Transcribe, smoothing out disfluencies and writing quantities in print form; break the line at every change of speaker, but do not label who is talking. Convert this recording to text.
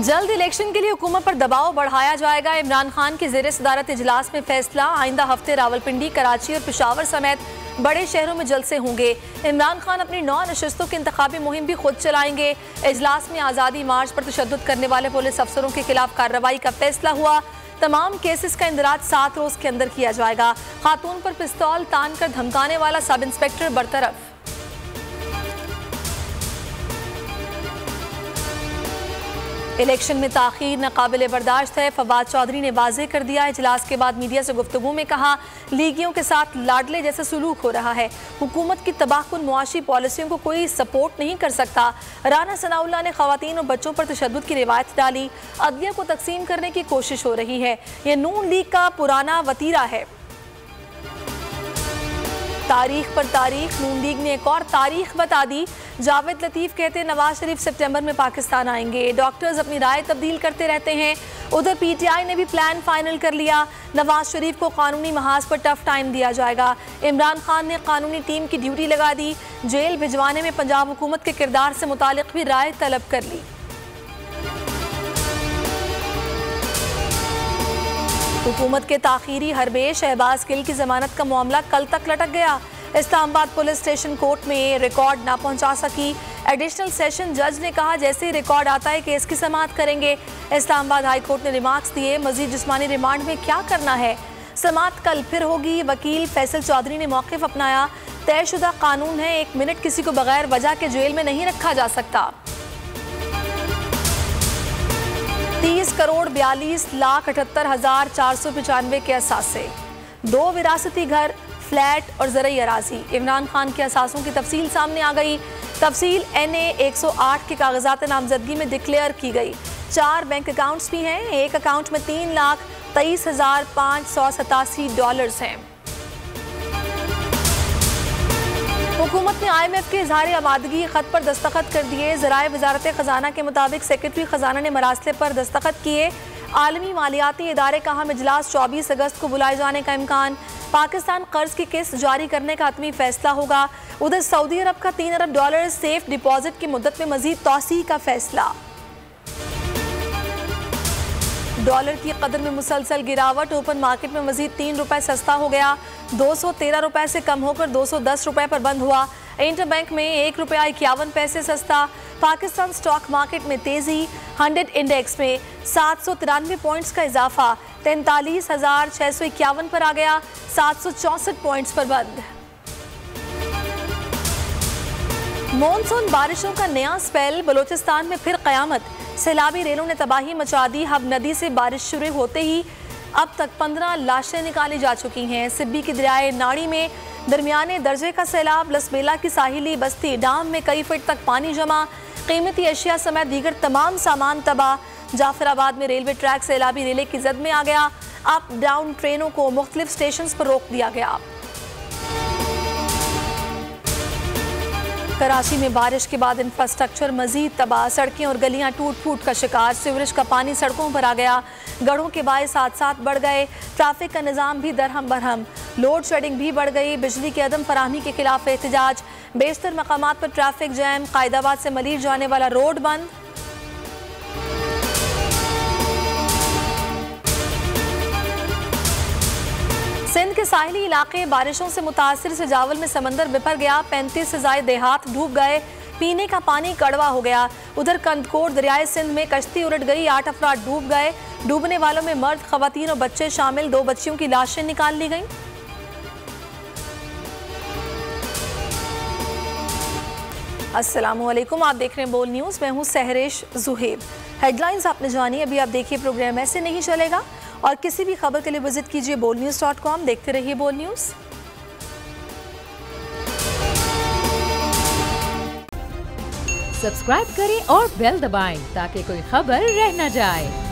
जल्द इलेक्शन के लिए हुकूमत पर दबाव बढ़ाया जाएगा। इमरान खान की ज़ेर सदारत इजलास में फैसला। आइंदा हफ्ते रावलपिंडी, कराची और पेशावर समेत बड़े शहरों में जलसे होंगे। इमरान खान अपनी 9 नशस्तों की इंतखाबी मुहिम भी खुद चलाएंगे। इजलास में आज़ादी मार्च पर तशद्दुद करने वाले पुलिस अफसरों के खिलाफ कार्रवाई का फैसला हुआ। तमाम केसेस का इंदराज 7 रोज के अंदर किया जाएगा। खातून पर पिस्तौल तान कर धमकाने वाला सब इंस्पेक्टर बरतरफ। इलेक्शन में ताखीर नाकाबिले बर्दाश्त है। फवाद चौधरी ने वाज़ेह कर दिया। इजलास के बाद मीडिया से गुफ्तगू में कहा, लीगियों के साथ लाडले जैसा सलूक हो रहा है। हुकूमत की तबाहकुन मुआशी पॉलिसियों को कोई सपोर्ट नहीं कर सकता। राना सनाउल्लाह ने खवातीन और बच्चों पर तशद्दुद की रिवायत डाली। अदलिया को तकसीम करने की कोशिश हो रही है। यह नून लीग का पुराना वतीरा है। तारीख पर तारीख, नून लीग ने एक और तारीख बता दी। जावेद लतीफ़ कहते नवाज शरीफ सितंबर में पाकिस्तान आएंगे। डॉक्टर्स अपनी राय तब्दील करते रहते हैं। उधर पीटीआई ने भी प्लान फाइनल कर लिया। नवाज शरीफ को कानूनी महाज पर टफ टाइम दिया जाएगा। इमरान खान ने कानूनी टीम की ड्यूटी लगा दी। जेल भिजवाने में पंजाब हुकूमत के किरदार से मुतालिक भी राय तलब कर ली। हुकूमत के ताखीरी हरबे शहबाज गिल की जमानत का मामला कल तक लटक गया। इस्लामाबाद पुलिस स्टेशन कोर्ट में रिकॉर्ड ना पहुंचा सकी। एडिशनल सेशन जज ने कहा, जैसे ही रिकॉर्ड आता है केस की समाअत करेंगे। इस्लामाबाद हाई कोर्ट ने रिमार्क्स दिए, मजीद जिस्मानी रिमांड में क्या करना है। समाअत कल फिर होगी। वकील फैसल चौधरी ने मौक़िफ़ अपनाया, तयशुदा कानून है, 1 मिनट किसी को बगैर वजह के जेल में नहीं रखा जा सकता। 30 करोड़ 42,78,495 के असासे, 2 विरासती घर, फ्लैट और ज़रई अराजी। इमरान खान के असासों की तफसील सामने आ गई। तफसील NA 108 के कागजात नामजदगी में डिक्लेयर की गई। 4 बैंक अकाउंट्स भी हैं। एक अकाउंट में $3,23,587 हैं। हुकूमत ने IMF के इजहार आबादगी खत पर दस्तखत कर दिए। ज़राए वजारत खजाना के मुताबिक सेक्रेटरी खजाना ने मरासले पर दस्तखत किए। आलमी मालियाती इदारे का हम इजलास 24 अगस्त को बुलाए जाने का इम्कान। पाकिस्तान कर्ज की किस्त जारी करने का हतमी फैसला होगा। उधर सऊदी अरब का $3 अरब सेफ डिपॉजिट की मुद्दत में मजीद तौसी का फैसला। डॉलर की कदर में मुसलसल गिरावट। ओपन मार्केट में मजीद ₹3 सस्ता हो गया। 213 रुपए से कम होकर 210 रुपए पर बंद हुआ। इंटरबैंक में ₹1.51 सस्ता। पाकिस्तान स्टॉक मार्केट में तेजी। 100 इंडेक्स में 793 पॉइंट्स का इजाफा, 43,651 पर आ गया। 764 पॉइंट्स पर बंद। मॉनसून बारिशों का नया स्पेल। बलोचिस्तान में फिर कयामत। सैलाबी रेलों ने तबाही मचा दी। हब नदी से बारिश शुरू होते ही अब तक 15 लाशें निकाली जा चुकी हैं। सिब्बी की दरियाए नाड़ी में दरमियाने दर्जे का सैलाब। लसबेला की साहिली बस्ती डाम में कई फीट तक पानी जमा। कीमती अशिया समेत दीगर तमाम सामान तबाह। जाफराबाद में रेलवे ट्रैक सैलाबी रेले की जद में आ गया। अप डाउन ट्रेनों को मुख्तलिफ स्टेशन पर रोक दिया गया। कराची में बारिश के बाद इंफ्रास्ट्रक्चर मजीद तबाह। सड़कें और गलियां टूट फूट का शिकार। सीवरेज का पानी सड़कों पर आ गया। गढ़ों के बायस हादसात बढ़ गए। ट्रैफिक का निज़ाम भी दरहम बरहम। लोड शेडिंग भी बढ़ गई। बिजली की अदम फराहमी के खिलाफ एहतजाज। बेशतर मकामात पर ट्रैफिक जैम। कायदाबाद से मलीर जाने वाला रोड बंद। सिंध के साहिली इलाके बारिशों से मुतासिर। सजावल में समंदर बिफर गया। 35 से ज़ायद देहात डूब गए। पीने का पानी कड़वा हो गया। उधर कंदकोट दरियाए सिंध में कश्ती उलट गई। 8 अफराद डूब गए। डूबने वालों में मर्द, खवातीन और बच्चे शामिल। 2 बच्चियों की लाशें निकाल ली गईं। अस्सलामुअलैकुम, आप देख रहे हैं बोल न्यूज़। मैं हूँ सहरेश जुहेब। हेडलाइंस आपने जानी। अभी आप देखिए प्रोग्राम ऐसे नहीं चलेगा। और किसी भी खबर के लिए विजिट कीजिए bolnews.com। देखते रहिए बोल न्यूज़।
सब्सक्राइब करें और बेल दबाएं ताकि कोई खबर रह न जाए।